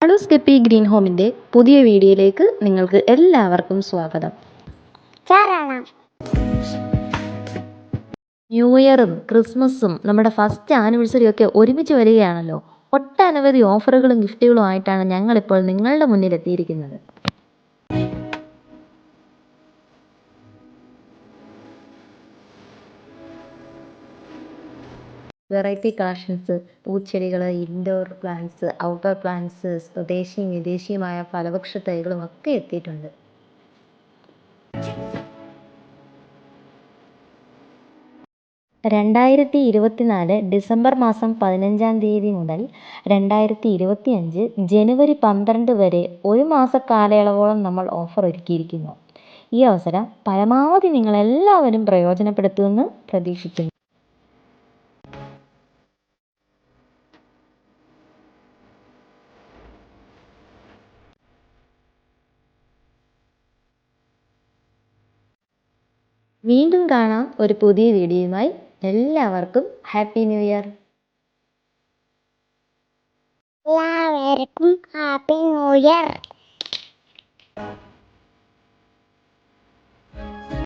Hello സ്കെപ്പി green ഹോമിൻ്റെ പുതിയ വീഡിയോയിലേക്ക് നിങ്ങൾക്ക് എല്ലാവർക്കും സ്വാഗതം. ന്യൂ ഇയറും ക്രിസ്മസും നമ്മുടെ ഫസ്റ്റ് ആനിവേഴ്സറിയും ഒക്കെ ഒരുമിച്ച് വരികയാണല്ലോ. ഒട്ടനവധി ഓഫറുകളും ഗിഫ്റ്റുകളും ആയിട്ടാണ് ഞങ്ങളിപ്പോൾ നിങ്ങളുടെ മുന്നിൽ എത്തിയിരിക്കുന്നത്. വെറൈറ്റി കളക്ഷൻസ്, പൂച്ചെടികൾ, ഇൻഡോർ പ്ലാന്റ്സ്, ഔട്ട്ഡോർ പ്ലാന്റ്സ്, സ്വദേശിയും വിദേശിയുമായ ഫലവൃക്ഷ തൈകളും ഒക്കെ എത്തിയിട്ടുണ്ട്. ഡിസംബർ മാസം 15 മുതൽ 2025 ജനുവരി 12 വരെ ഒരു മാസ കാലയളവോളം നമ്മൾ ഓഫർ ഒരുക്കിയിരിക്കുന്നു. ഈ അവസരം പരമാവധി നിങ്ങളെല്ലാവരും പ്രയോജനപ്പെടുത്തുമെന്ന് പ്രതീക്ഷിക്കുന്നു. വീണ്ടും കാണാം ഒരു പുതിയ വീഡിയോയുമായി. എല്ലാവർക്കും ഹാപ്പി ന്യൂ ഇയർ. എല്ലാവർക്കും ഹാപ്പി ന്യൂ ഇയർ.